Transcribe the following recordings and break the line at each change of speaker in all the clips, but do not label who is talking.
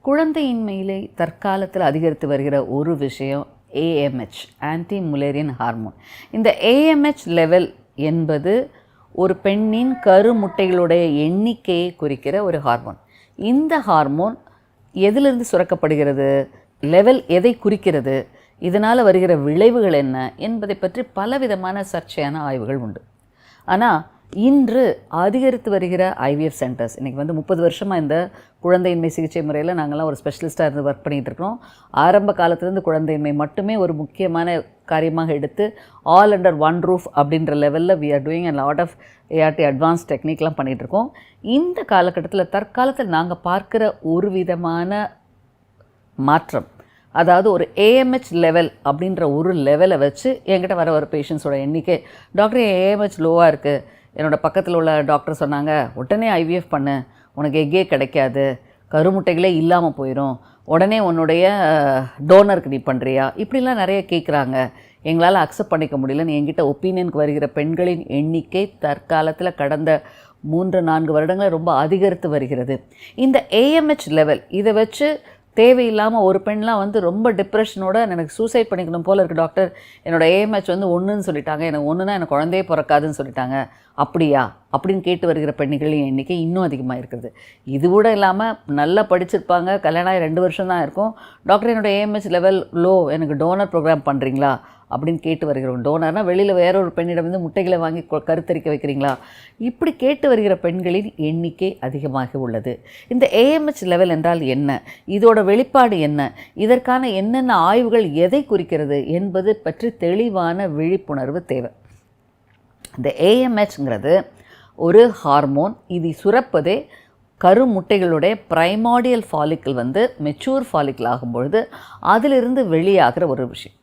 குழந்தையின்மையிலே தற்காலத்தில் அதிகரித்து வருகிற ஒரு விஷயம் ஏஎம்ஹெச், ஆன்டி முலேரியன் ஹார்மோன். இந்த ஏஎம்ஹெச் லெவல் என்பது ஒரு பெண்ணின் கருமுட்டைகளுடைய எண்ணிக்கையை குறிக்கிற ஒரு ஹார்மோன். இந்த ஹார்மோன் எதிலிருந்து சுரக்கப்படுகிறது, லெவல் எதை குறிக்கிறது, இதனால் வருகிற விளைவுகள் என்ன என்பதை பற்றி பலவிதமான சர்ச்சையான ஆய்வுகள் உண்டு. ஆனால் இன்று அதிகரித்து வருகிற ஐவிஎஃப் சென்டர்ஸ், இன்றைக்கி 30 வருஷமாக இந்த குழந்தையின்மை சிகிச்சை முறையில் நாங்கள்லாம் ஒரு ஸ்பெஷலிஸ்ட்டாக இருந்து ஒர்க் பண்ணிகிட்டு இருக்கிறோம். ஆரம்ப காலத்துலேருந்து குழந்தையின்மை மட்டுமே ஒரு முக்கியமான காரியமாக எடுத்து ஆல் அண்டர் ஒன் ரூஃப் அப்படின்ற லெவலில் we are doing a lot of ART advance டெக்னிக்லாம் பண்ணிகிட்ருக்கோம். இந்த காலகட்டத்தில் தற்காலத்தில் நாங்கள் பார்க்குற ஒரு விதமான மாற்றம், அதாவது ஒரு ஏஎம்ஹெச் லெவல் அப்படின்ற ஒரு லெவலை வச்சு என்கிட்ட வர பேஷண்ட்ஸோட எண்ணிக்கை, டாக்டர் ஏஎம்ஹெச் லோவாக இருக்குது, என்னோடய பக்கத்தில் உள்ள டாக்டர் சொன்னாங்க உடனே ஐவிஎஃப் பண்ணு, உனக்கு எக்கே கிடைக்காது, கருமுட்டைகளே இல்லாமல் போயிடும், உடனே உன்னுடைய டோனருக்கு நீ பண்ணுறியா, இப்படிலாம் நிறைய கேட்குறாங்க. எங்களால் அக்செப்ட் பண்ணிக்க முடியலன்னு என்கிட்ட ஒப்பீனியனுக்கு வருகிற பெண்களின் எண்ணிக்கை தற்காலத்தில் கடந்த 3-4 வருடங்களில் ரொம்ப அதிகரித்து வருகிறது. இந்த ஏஎம்ஹெச் லெவல் இதை வச்சு தேவையில்லாமல் ஒரு பெண்லாம் ரொம்ப டிப்ரெஷனோட எனக்கு சூசைட் பண்ணிக்கணும் போல் இருக்குது டாக்டர், என்னோடய ஏஎம்ஹெச் 1ன்னு சொல்லிட்டாங்க, எனக்கு 1னா எனக்கு குழந்தையே பிறக்காதுன்னு சொல்லிட்டாங்க, அப்படியா அப்படின்னு கேட்டு வருகிற பெண்களின் எண்ணிக்கை இன்னும் அதிகமாக இருக்குது. இது கூட இல்லாமல் நல்லா படிச்சிருப்பாங்க, கல்யாணம் ஆகி 2 வருஷம் தான் இருக்கும், டாக்டர் என்னோடய ஏஎம்ஹெச் லெவல் லோ, எனக்கு டோனர் ப்ரோக்ராம் பண்ணுறீங்களா அப்படின்னு கேட்டு வருகிறோம். டோனர்னால் வெளியில் வேற ஒரு பெண்ணிடம் முட்டைகளை வாங்கி கருத்தரிக்க வைக்கிறீங்களா, இப்படி கேட்டு வருகிற பெண்களின் எண்ணிக்கை அதிகமாக உள்ளது. இந்த ஏஎம்ஹெச் லெவல் என்றால் என்ன, இதோட வெளிப்பாடு என்ன, இதற்கான என்னென்ன ஆய்வுகள் எதை குறிக்கிறது என்பது பற்றி தெளிவான விழிப்புணர்வு தேவை. இந்த ஏஎம்ஹெச்ங்கிறது ஒரு ஹார்மோன், இது சுரப்பதே கருமுட்டைகளுடைய பிரைமார்டியல் ஃபாலிக்கிள் மெச்சூர் ஃபாலிக்கிள் ஆகும்பொழுது அதிலிருந்து வெளியாகிற ஒரு விஷயம்.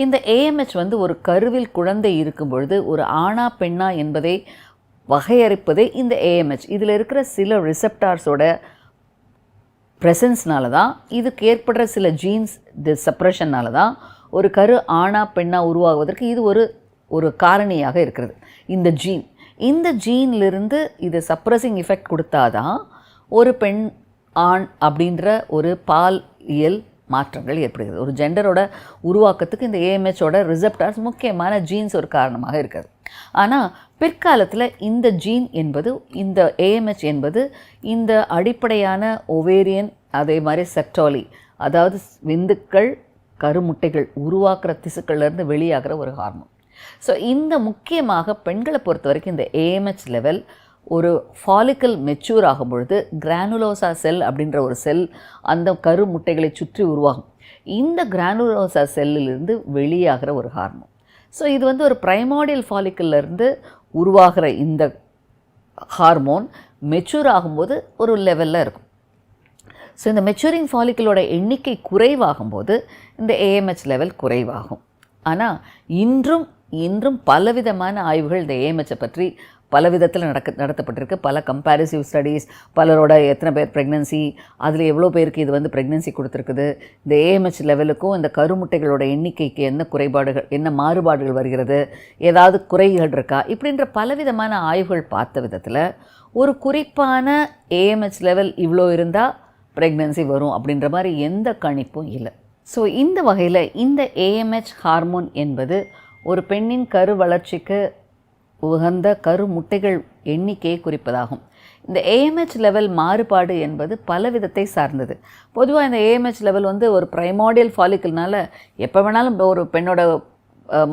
இந்த ஏஎம்ஹெச் ஒரு கருவில் குழந்தை இருக்கும் பொழுது ஒரு ஆணா பெண்ணா என்பதை வகையறுப்பதே இந்த ஏஎம்ஹெச். இதில் இருக்கிற சில ரிசெப்டார்ஸோட ப்ரெசன்ஸ்னால தான், இதுக்கு ஏற்படுற சில ஜீன்ஸ் சப்ரஷன்னால தான் ஒரு கரு ஆணா பெண்ணா உருவாகுவதற்கு இது ஒரு காரணியாக இருக்கிறது. இந்த ஜீன்லேருந்து இது சப்ரஸிங் எஃபெக்ட் கொடுத்தாதான் ஒரு பெண் ஆண் அப்படின்ற ஒரு பாலியல் மாற்றங்கள் ஏற்படுகிறது. ஒரு ஜெண்டரோட உருவாக்கத்துக்கு இந்த ஏஎம்ஹெச்சோட ரிசெப்டார்ஸ் முக்கியமான ஜீன்ஸ் ஒரு காரணமாக இருக்கிறது. ஆனால் பிற்காலத்தில் இந்த ஜீன் என்பது, இந்த ஏஎம்ஹெச் என்பது இந்த அடிப்படையான ஒவேரியன், அதே மாதிரி செக்டாலி, அதாவது விந்துக்கள் கருமுட்டைகள் உருவாக்குற திசுக்கள்லேருந்து வெளியாகிற ஒரு ஹார்மோன். ஸோ இந்த முக்கியமாக பெண்களை பொறுத்த வரைக்கும் இந்த ஏஎம்ஹெச் லெவல் ஒரு ஃபாலிக்கல் மெச்சூர் ஆகும் பொழுது கிரானுலோசா செல் அப்படின்ற ஒரு செல் அந்த கருமுட்டைகளை சுற்றி உருவாகும். இந்த கிரானுலோசா செல்லிலிருந்து வெளியாகிற ஒரு ஹார்மோன். ஸோ இது ஒரு பிரைமார்டியல் ஃபாலிக்கல்லேருந்து உருவாகிற இந்த ஹார்மோன் மெச்சூர் ஆகும்போது ஒரு லெவலில் இருக்கும். ஸோ இந்த மெச்சூரிங் ஃபாலிக்கலோட எண்ணிக்கை குறைவாகும்போது இந்த ஏஎம்ஹெச் லெவல் குறைவாகும். ஆனால் இன்றும் பலவிதமான ஆய்வுகள் இந்த ஏஎம்ஹெச்சை பற்றி பல விதத்தில் நடத்தப்பட்டிருக்கு. பல கம்பேரிசிவ் ஸ்டடீஸ், பலரோட எத்தனை பேர் ப்ரெக்னன்சி, அதில் எவ்வளோ பேருக்கு இது ப்ரெக்னன்சி கொடுத்துருக்குது, இந்த ஏஎம்ஹெச் லெவலுக்கும் இந்த கருமுட்டைகளோட எண்ணிக்கைக்கு என்ன குறைபாடுகள், என்ன மாறுபாடுகள் வருகிறது, ஏதாவது குறைகள் இருக்கா, இப்படின்ற பலவிதமான ஆய்வுகள் பார்த்த விதத்தில் ஒரு குறிப்பான ஏஎம்ஹெச் லெவல் இவ்வளோ இருந்தால் ப்ரெக்னன்சி வரும் அப்படின்ற மாதிரி எந்த கணிப்பும் இல்லை. ஸோ இந்த வகையில் இந்த ஏஎம்ஹெச் ஹார்மோன் என்பது ஒரு பெண்ணின் கரு வளர்ச்சிக்கு உகந்த கருமுட்டைகள் எண்ணிக்கையை குறிப்பதாகும். இந்த ஏஎம்ஹெச் லெவல் மாறுபாடு என்பது பல விதத்தை சார்ந்தது. பொதுவாக இந்த ஏஎம்ஹெச் லெவல் ஒரு பிரைமார்டியல் ஃபாலிக்கல்னால எப்போ வேணாலும் ஒரு பெண்ணோட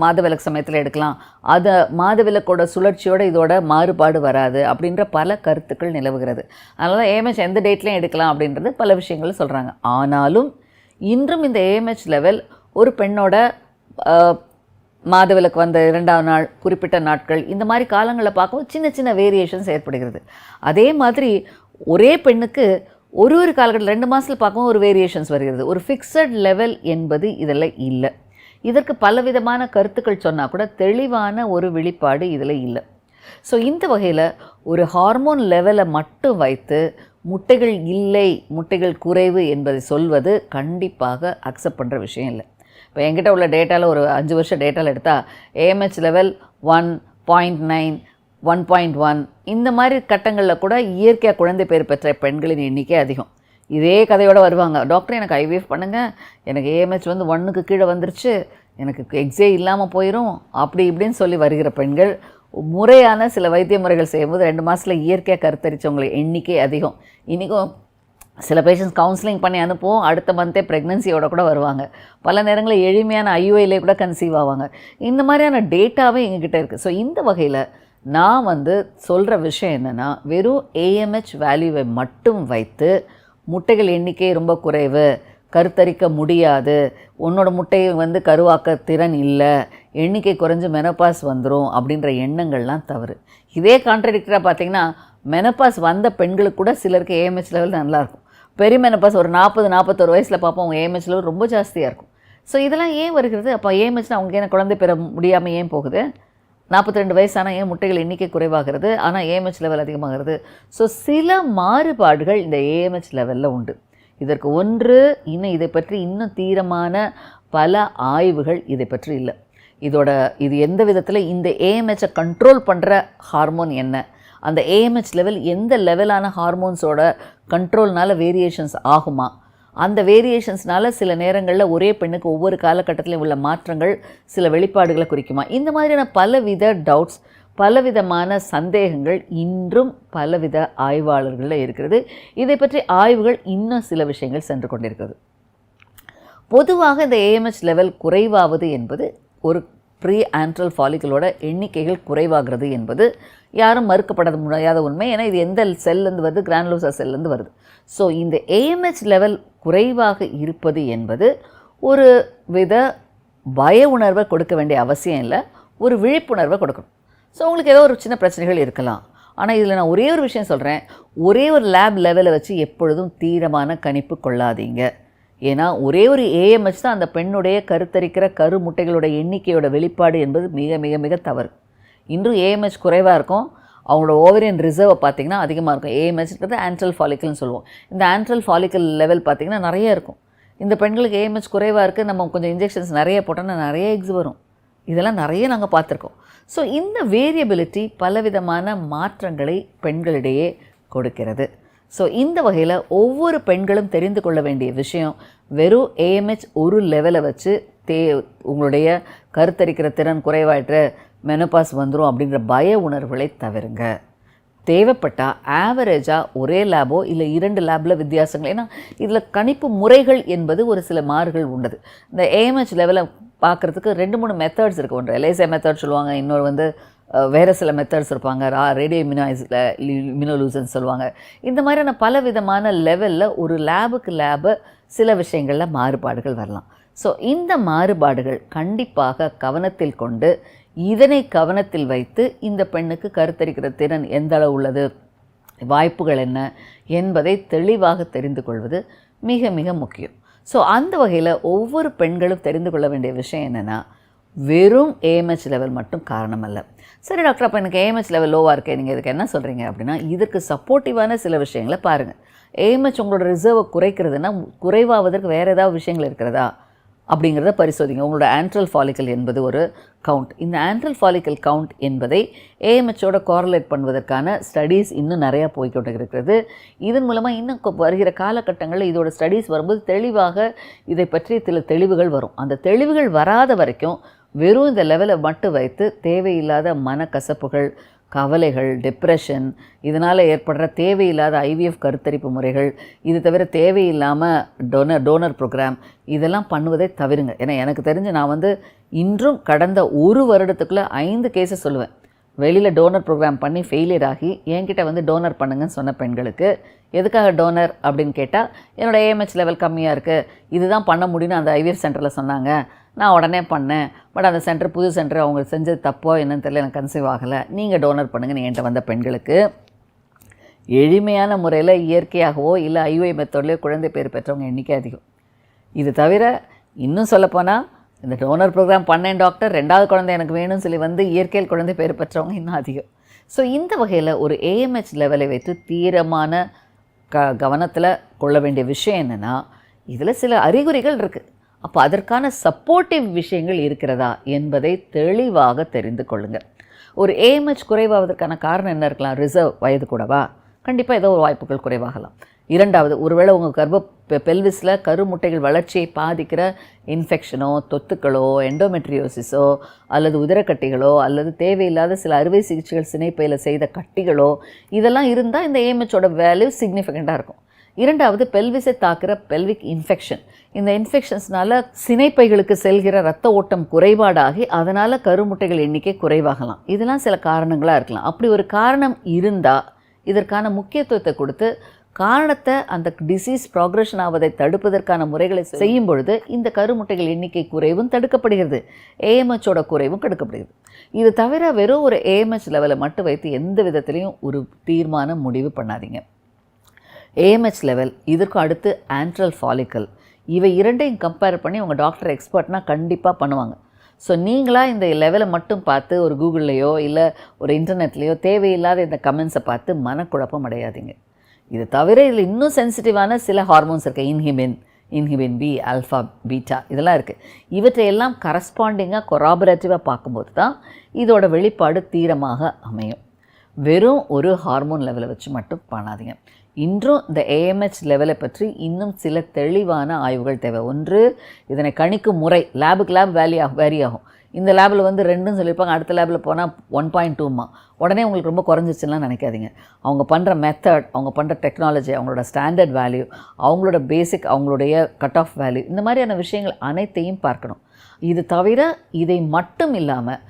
மாதவிலக்கு சமயத்தில் எடுக்கலாம், அதை மாதவிலக்கோட சுழற்சியோட இதோட மாறுபாடு வராது அப்படின்ற பல கருத்துக்கள் நிலவுகிறது. அதனால் ஏஎம்ஹெச் எந்த டேட்லையும் எடுக்கலாம் அப்படின்றது பல விஷயங்கள் சொல்கிறாங்க. ஆனாலும் இன்றும் இந்த ஏஎம்ஹெச் லெவல் ஒரு பெண்ணோட மாதவிலக்கு வந்த 2ஆம் நாள், குறிப்பிட்ட நாட்கள், இந்த மாதிரி காலங்களில் பார்க்கும்போது சின்ன சின்ன வேரியேஷன்ஸ் ஏற்படுகிறது. அதே மாதிரி ஒரே பெண்ணுக்கு ஒரு காலகட்டத்தில் 2 மாதத்தில் பார்க்கும்போது ஒரு வேரியேஷன்ஸ் வருகிறது. ஒரு ஃபிக்ஸட் லெவல் என்பது இதில் இல்லை. இதற்கு பலவிதமான கருத்துக்கள் சொன்னால் கூட தெளிவான ஒரு வெளிப்பாடு இதில் இல்லை. ஸோ இந்த வகையில் ஒரு ஹார்மோன் லெவலை மட்டும் வைத்து முட்டைகள் இல்லை, முட்டைகள் குறைவு என்பதை சொல்வது கண்டிப்பாக அக்செப்ட் பண்ணுற விஷயம் இல்லை. இப்போ என்கிட்ட உள்ள டேட்டாவில் ஒரு 5 வருஷம் டேட்டாவில் எடுத்தால் ஏஎம்ஹெச் லெவல் 1.9, 1.1 இந்த மாதிரி கட்டங்களில் கூட இயற்கையாக குழந்தை பேர் பெற்ற பெண்களின் எண்ணிக்கை அதிகம். இதே கதையோடு வருவாங்க. டாக்டர் எனக்கு ஐவிஎஃப் பண்ணுங்கள், எனக்கு ஏஎம்ஹெச் வந்து 1க்கு கீழே வந்துருச்சு, எனக்கு எக்ஸே இல்லாமல் போயிடும், அப்படி இப்படின்னு சொல்லி வருகிற பெண்கள் முறையான சில வைத்திய முறைகள் செய்யும்போது 2 மாதத்தில் இயற்கையாக கருத்தரித்தவங்களை எண்ணிக்கை அதிகம். இன்றைக்கும் சில பேஷண்ட்ஸ் கவுன்சிலிங் பண்ணி அனுப்புவோம், அடுத்த மந்த்தே ப்ரெக்னென்சியோட கூட வருவாங்க. பல நேரங்களில் எளிமையான ஐயுஐலே கூட கன்சீவ் ஆவாங்க. இந்த மாதிரியான டேட்டாவே எங்ககிட்ட இருக்குது. ஸோ இந்த வகையில் நான் வந்து சொல்கிற விஷயம் என்னென்னா, வெறும் ஏஎம்ஹெச் வேல்யூவை மட்டும் வைத்து முட்டைகள் எண்ணிக்கை ரொம்ப குறைவு, கருத்தரிக்க முடியாது, உன்னோட முட்டையை வந்து கருவாக்க திறன் இல்லை, எண்ணிக்கை குறைஞ்சு மெனோபாஸ் வந்துடும் அப்படின்ற எண்ணங்கள்லாம் தவறு. இதே கான்ட்ரடிக்டராக பார்த்திங்கன்னா, மெனோபாஸ் வந்த பெண்களுக்கு கூட சிலருக்கு ஏஎம்ஹெச் லெவல் நல்லாயிருக்கும். பெரிய மெனோபாஸ் ஒரு 40-41 வயசில் பார்ப்போம், அவங்க ஏஎம்ஹெச் லெவல் ரொம்ப ஜாஸ்தியாக இருக்கும். ஸோ இதெல்லாம் ஏன் வருகிறது? அப்போ ஏஎம்ஹெச்னா அவங்க ஏன் குழந்தை பெற முடியாமல் ஏன் போகுது? 42 வயசானால் ஏன் முட்டைகள் எண்ணிக்கை குறைவாகிறது, ஆனால் ஏஎம்ஹெச் லெவல் அதிகமாகிறது? ஸோ சில மாறுபாடுகள் இந்த ஏஎம்ஹெச் லெவலில் உண்டு. இதற்கு ஒன்று, இன்னும் இதை பற்றி இன்னும் தீரமான பல ஆய்வுகள் இதை பற்றி இல்லை. இது எந்த விதத்தில் இந்த ஏஎம்ஹெச்சை கண்ட்ரோல் பண்ணுற ஹார்மோன் என்ன, அந்த ஏஎம்ஹெச் லெவல் எந்த லெவலான ஹார்மோன்ஸோட கண்ட்ரோல்னால் வேரியேஷன்ஸ் ஆகுமா, அந்த வேரியேஷன்ஸ்னால் சில நேரங்களில் ஒரே பெண்ணுக்கு ஒவ்வொரு காலகட்டத்திலையும் உள்ள மாற்றங்கள் சில வெளிப்பாடுகளை குறிக்குமா, இந்த மாதிரியான பலவித டவுட்ஸ், பலவிதமான சந்தேகங்கள் இன்றும் பலவித ஆய்வாளர்களில் இருக்கிறது. இதை பற்றி ஆய்வுகள் இன்னும் சில விஷயங்கள் சென்று கொண்டிருக்கிறது. பொதுவாக இந்த ஏஎம்ஹெச் லெவல் குறைவாவது என்பது ஒரு ப்ரீ ஆண்ட்ரல் ஃபாலிக்கலோட எண்ணிக்கைகள் குறைவாகிறது என்பது யாரும் மறுக்கப்பட முடியாத உண்மை. ஏன்னா இது எந்த செல்லேருந்து வருது? கிரானுலோசா செல்லேருந்து வருது. ஸோ இந்த ஏஎம்ஹெச் லெவல் குறைவாக இருப்பது என்பது ஒரு வித பய உணர்வை கொடுக்க வேண்டிய அவசியம் இல்லை, ஒரு விழிப்புணர்வை கொடுக்கணும். ஸோ உங்களுக்கு ஏதோ ஒரு சின்ன பிரச்சனைகள் இருக்கலாம். ஆனால் இதில் நான் ஒரே ஒரு விஷயம் சொல்கிறேன், ஒரே ஒரு லேப் லெவலை வச்சு எப்பொழுதும் தீரமான கணிப்பு கொள்ளாதீங்க. ஏன்னா ஒரே ஒரு ஏஎம்ஹெச் தான் அந்த பெண்ணுடைய கருத்தரிக்கிற கரு முட்டைகளோட எண்ணிக்கையோட வெளிப்பாடு என்பது மிக மிக மிக தவறு. இன்றும் ஏஎம்ஹெச் குறைவாக இருக்கும், அவங்களோட ஓவரியன் ரிசர்வை பார்த்திங்கன்னா அதிகமாக இருக்கும். ஏஎம்ஹெச்ன்றது ஆண்ட்ரல் ஃபாலிக்கல்னு சொல்லுவோம். இந்த ஆண்ட்ரல் ஃபாலிக்கல் லெவல் பார்த்திங்கன்னா நிறைய இருக்கும். இந்த பெண்களுக்கு ஏஎம்ஹெச் குறைவாக இருக்குது, நம்ம கொஞ்சம் இன்ஜெக்ஷன்ஸ் நிறைய போட்டோன்னா நிறைய எக்ஸ் வரும். இதெல்லாம் நிறைய நாங்கள் பார்த்துருக்கோம். ஸோ இந்த வேரியபிலிட்டி பலவிதமான மாற்றங்களை பெண்களிடையே கொடுக்கிறது. ஸோ இந்த வகையில் ஒவ்வொரு பெண்களும் தெரிந்து கொள்ள வேண்டிய விஷயம், வெறும் ஏஎம்ஹெச் ஒரு லெவலை வச்சு உங்களுடைய கருத்தரிக்கிற திறன் குறைவாயிட்டு மெனோபாஸ் வந்துடும் அப்படின்ற பய உணர்வுகளை தவிருங்க. தேவைப்பட்டால் ஆவரேஜாக ஒரே லேபோ இல்லை 2 லேபில் வித்தியாசங்கள், ஏன்னா இதில் கணிப்பு முறைகள் என்பது ஒரு சில மாறுகள் உண்டது. இந்த ஏஎம்ஹெச் லெவலை பார்க்குறதுக்கு 2-3 மெத்தட்ஸ் இருக்குது. ஒன்று எலைசா மெத்தட் சொல்லுவாங்க, இன்னொரு வந்து வேறு சில மெத்தட்ஸ் இருப்பாங்க, ரேடியோ இம்யூனோலூசன்ஸ் சொல்லுவாங்க. இந்த மாதிரியான பல விதமான லெவலில் ஒரு லேபு சில விஷயங்களில் மாறுபாடுகள் வரலாம். ஸோ இந்த மாறுபாடுகள் கண்டிப்பாக கவனத்தில் கொண்டு, இதனை கவனத்தில் வைத்து இந்த பெண்ணுக்கு கருத்தரிக்கிற திறன் எந்த அளவு உள்ளது, வாய்ப்புகள் என்ன என்பதை தெளிவாக தெரிந்து கொள்வது மிக மிக முக்கியம். ஸோ அந்த வகையில் ஒவ்வொரு பெண்களும் தெரிந்து கொள்ள வேண்டிய விஷயம் என்னென்னா, வெறும் ஏஎம்ஹெச் லெவல் மட்டும் காரணம் அல்ல. சரி டாக்டர், அப்போ எனக்கு ஏஎம்ஹெச் லெவல் லோவாக இருக்கே, நீங்கள் இதுக்கு என்ன சொல்கிறீங்க அப்படின்னா, இதுக்கு சப்போர்ட்டிவான சில விஷயங்களை பாருங்கள். ஏஎம்ஹெச் உங்களோட ரிசர்வை குறைக்கிறதுனா குறைவாவதற்கு வேறு ஏதாவது விஷயங்கள் இருக்கிறதா அப்படிங்கிறத பரிசோதிங்க. உங்களோட ஆண்ட்ரல் ஃபாலிக்கல் என்பது ஒரு கவுண்ட். இந்த ஆண்ட்ரல் ஃபாலிக்கல் கவுண்ட் என்பதை ஏஎம்ஹெச்சோட கோரலேட் பண்ணுவதற்கான ஸ்டடீஸ் இன்னும் நிறையா போய்கிட்டு இருக்கிறது. இதன் மூலமாக இன்னும் வருகிற காலகட்டங்களில் இதோட ஸ்டடீஸ் வரும்போது தெளிவாக இதை பற்றி சில தெளிவுகள் வரும். அந்த தெளிவுகள் வராத வரைக்கும் வெறும் இந்த லெவலை மட்டும் வைத்து தேவையில்லாத மனக்கசப்புகள், கவலைகள், டிப்ரெஷன், இதனால் ஏற்படுற தேவையில்லாத ஐவிஎஃப் கருத்தரிப்பு முறைகள், இது தவிர தேவையில்லாமல் டோனர் ப்ரோக்ராம் இதெல்லாம் பண்ணுவதை தவிருங்க. ஏன்னா எனக்கு தெரிஞ்சு நான் வந்து இன்றும் கடந்த 1 வருடத்துக்குள்ளே 5 கேஸை சொல்லுவேன். வெளியில் டோனர் ப்ரோக்ராம் பண்ணி ஃபெயிலியர் ஆகி என்கிட்ட வந்து டோனர் பண்ணுங்கன்னு சொன்ன பெண்களுக்கு, எதுக்காக டோனர் அப்படின்னு கேட்டால், என்னோடய ஏஎம்ஹெச் லெவல் கம்மியாக இருக்குது, இதுதான் பண்ண முடியும்னு அந்த ஐவிஎஃப் சென்டரில் சொன்னாங்க, நான் உடனே பண்ணேன், பட் அந்த சென்டர் புது சென்டர் அவங்க செஞ்சது தப்போ என்னன்னு தெரியல, எனக்கு கன்சீவ் ஆகலை, நீங்கள் டோனர் பண்ணுங்கன்னு என்கிட்ட வந்த பெண்களுக்கு எளிமையான முறையில் இயற்கையாகவோ இல்லை ஐயுஐ மெத்தட்லேயோ குழந்தை பேர் பெற்றவங்க எண்ணிக்கை அதிகம். இது தவிர இன்னும் சொல்லப்போனால் இந்த டோனர் ப்ரோக்ராம் பண்ணேன் டாக்டர், 2வது குழந்தை எனக்கு வேணும்னு சொல்லி வந்து இயற்கையில் குழந்தை பேர் பெற்றவங்க இன்னும் அதிகம். ஸோ இந்த வகையில் ஒரு ஏஎம்ஹெச் லெவலை வைத்து தீரமான கவனத்தில் கொள்ள வேண்டிய விஷயம் என்னென்னா, இதில் சில அறிகுறிகள் இருக்குது, அப்போ அதற்கான சப்போர்ட்டிவ் விஷயங்கள் இருக்கிறதா என்பதை தெளிவாக தெரிந்து கொள்ளுங்கள். ஒரு ஏஎம்ஹெச் குறைவாவதற்கான காரணம் என்ன இருக்கலாம்? ரிசர்வ் வயது கூடவா? கண்டிப்பாக ஏதோ ஒரு வாய்ப்புகள் குறைவாகலாம். இரண்டாவது, ஒருவேளை உங்கள் பெல்விஸில் கருமுட்டைகள் வளர்ச்சியை பாதிக்கிற இன்ஃபெக்ஷனோ, தொத்துக்களோ, எண்டோமெட்ரியோசிஸோ அல்லது உதிரக்கட்டிகளோ அல்லது தேவையில்லாத சில அறுவை சிகிச்சைகள் சினைப்பையில் செய்த கட்டிகளோ இதெல்லாம் இருந்தால் இந்த ஏஎம்ஹெச்சோட வேல்யூ சிக்னிஃபிகண்ட்டாக இருக்கும். இரண்டாவது, பெல்விஸை தாக்குற பெல்விக் இன்ஃபெக்ஷன். இந்த இன்ஃபெக்ஷன்ஸ்னால சினைப்பைகளுக்கு செல்கிற இரத்த ஓட்டம் குறைபாடாகி அதனால் கருமுட்டைகள் எண்ணிக்கை குறைவாகலாம். இதெல்லாம் சில காரணங்களாக இருக்கலாம். அப்படி ஒரு காரணம் இருந்தால் இதற்கான முக்கியத்துவத்தை கொடுத்து காரணத்தை அந்த டிசீஸ் ப்ராக்ரெஷன் ஆவதை தடுப்பதற்கான முறைகளை செய்யும் பொழுது இந்த கருமுட்டைகள் எண்ணிக்கை குறைவும் தடுக்கப்படுகிறது, ஏஎம்ஹெச்சோட குறைவும் தடுக்கப்படுகிறது. இது தவிர வெறும் ஒரு ஏஎம்ஹெச் லெவலை மட்டும் வைத்து எந்த விதத்துலையும் ஒரு தீர்மானம் முடிவு பண்ணாதீங்க. ஏஎம்ஹெச் லெவல், இதற்கு அடுத்து ஆன்ட்ரல் ஃபாலிக்கல், இவை இரண்டையும் கம்பேர் பண்ணி உங்கள் டாக்டர் எக்ஸ்பர்ட்னா கண்டிப்பாக பண்ணுவாங்க. ஸோ நீங்களாக இந்த லெவலை மட்டும் பார்த்து ஒரு கூகுள்லேயோ இல்லை ஒரு இன்டர்நெட்லேயோ தேவையில்லாத இந்த கமெண்ட்ஸை பார்த்து மனக்குழப்பம் அடையாதீங்க. இது தவிர இதில் இன்னும் சென்சிட்டிவான சில ஹார்மோன்ஸ் இருக்குது. இன்ஹிபின் பி, ஆல்ஃபா, பீட்டா இதெல்லாம் இருக்குது. இவற்றையெல்லாம் கரஸ்பாண்டிங்காக கொராபரேட்டிவாக பார்க்கும்போது தான் இதோட வெளிப்பாடு தீரமாக அமையும். வெறும் ஒரு ஹார்மோன் லெவலை வச்சு மட்டும் பண்ணாதீங்க. இன்றும் இந்த ஏஎம்ஹெச் லெவலை பற்றி இன்னும் சில தெளிவான ஆய்வுகள் தேவை. ஒன்று, இதனை கணிக்கும் முறை லேபுக்கு லேப் வேரி ஆகும். இந்த லேபில் 2ன்னு சொல்லியிருப்பாங்க, அடுத்த லேபில் போனால் 1.2மா. உடனே உங்களுக்கு ரொம்ப குறைஞ்சிச்சுலாம் நினைக்காதீங்க. அவங்க பண்ணுற மெத்தட், அவங்க பண்ணுற டெக்னாலஜி, அவங்களோட ஸ்டாண்டர்ட் வேல்யூ, அவங்களோட பேசிக், அவங்களுடைய கட் ஆஃப் வேல்யூ, இந்த மாதிரியான விஷயங்கள் அனைத்தையும் பார்க்கணும். இது தவிர இதை மட்டும் இல்லாமல்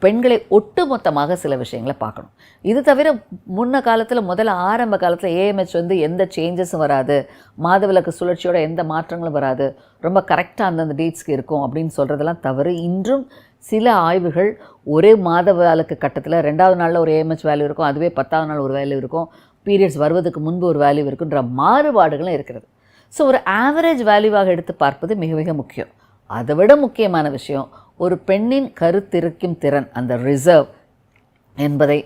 பெண்களை ஒட்டுமொத்தமாக சில விஷயங்களை பார்க்கணும். இது தவிர முன்ன காலத்தில் முதல்ல ஆரம்ப காலத்தில் ஏஎம்ஹெச் எந்த சேஞ்சஸும் வராது, மாதவிலக்கு சுழற்சியோட எந்த மாற்றங்களும் வராது, ரொம்ப கரெக்டாக அந்தந்த டேட்ஸ்க்கு இருக்கும் அப்படின்னு சொல்கிறதெல்லாம் தவறு. இன்றும் சில ஆய்வுகள் ஒரே மாதவிலக்கு கட்டத்தில் 2வது நாளில் ஒரு ஏஎம்ஹெச் வேல்யூ இருக்கும், அதுவே 10வது நாள் ஒரு வேல்யூ இருக்கும், பீரியட்ஸ் வருவதற்கு முன்பு ஒரு வேல்யூ இருக்குன்ற மாறுபாடுகளும் இருக்கிறது. ஸோ ஒரு ஆவரேஜ் வேல்யூவாக எடுத்து பார்ப்பது மிக மிக முக்கியம். அதை விட முக்கியமான விஷயம், ஒரு பெண்ணின் கருத்திருக்கும் திறன், அந்த ரிசர்வ் என்பதை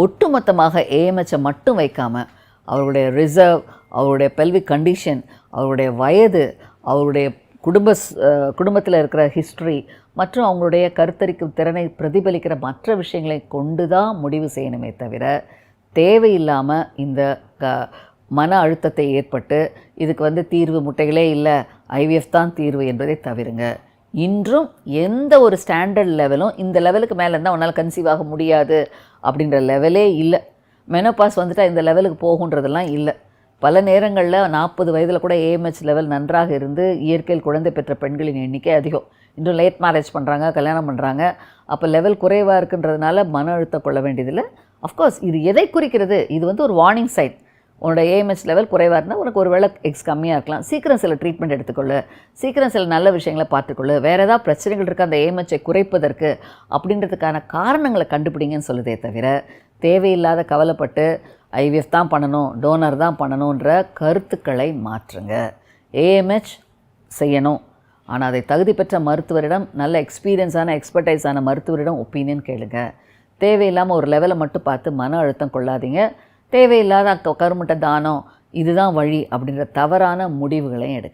ஒட்டுமொத்தமாக ஏஎம்ஹெச்சை மட்டும் வைக்காமல் அவருடைய ரிசர்வ், அவருடைய பெல்விக் கண்டிஷன், அவருடைய வயது, அவருடைய குடும்பத்தில் இருக்கிற ஹிஸ்ட்ரி மற்றும் அவங்களுடைய கருத்தரிக்கும் திறனை பிரதிபலிக்கிற மற்ற விஷயங்களை கொண்டு தான் முடிவு செய்யணுமே தவிர தேவையில்லாமல் இந்த மன அழுத்தத்தை ஏற்பட்டு இதுக்கு தீர்வு முட்டைகளே இல்லை, ஐவிஎஃப் தான் தீர்வு என்பதை தவிருங்க. இன்றும் எந்த ஒரு ஸ்டாண்டர்ட் லெவலும் இந்த லெவலுக்கு மேலே இருந்தால் உன்னால் கன்சீவ் ஆக முடியாது அப்படின்ற லெவலே இல்லை. மெனோபாஸ் வந்துட்டால் இந்த லெவலுக்கு போகுன்றதெல்லாம் இல்லை. பல நேரங்களில் 40 வயதில் கூட ஏஎம்ஹெச் லெவல் நன்றாக இருந்து இயற்கையில் குழந்தை பெற்ற பெண்களின் எண்ணிக்கை அதிகம். இன்றும் லேட் மேரேஜ் பண்ணுறாங்க, கல்யாணம் பண்ணுறாங்க. அப்போ லெவல் குறைவாக இருக்குன்றதுனால மன அழுத்தம் கொள்ள வேண்டியதில்லை. அஃப்கோர்ஸ் இது எதை குறிக்கிறது? இது ஒரு வார்னிங் சைன். உன்னோட ஏஎம்ஹெச் லெவல் குறைவாக இருந்தால் உனக்கு ஒரு வேளை எக்ஸ் கம்மியாக இருக்கலாம், சீக்கிரம் சில ட்ரீட்மெண்ட் எடுத்துக்கொள்ளு, சீக்கிரம் சில நல்ல விஷயங்களை பார்த்துக்கொள்ளு, வேறு ஏதாவது பிரச்சனைகள் இருக்குது அந்த ஏஎம்ஹெச்சை குறைப்பதற்கு அப்படின்றதுக்கான காரணங்களை கண்டுபிடிங்கன்னு சொல்லுதே தவிர தேவையில்லாத கவலைப்பட்டு ஐவிஎஃப் தான் பண்ணணும், டோனர் தான் பண்ணணுன்ற கருத்துக்களை மாற்றுங்க. ஏஎம்ஹெச் செய்யணும், ஆனால் அதை தகுதி பெற்ற மருத்துவரிடம், நல்ல எக்ஸ்பர்டைஸான மருத்துவரிடம் ஒப்பீனியன் கேளுங்க. தேவையில்லாமல் ஒரு லெவலை மட்டும் பார்த்து மன அழுத்தம் கொள்ளாதீங்க. தேவையில்லாத கருமுட்டை தானம் இதுதான் வழி அப்படின்ற தவறான முடிவுகளையும் எடுக்க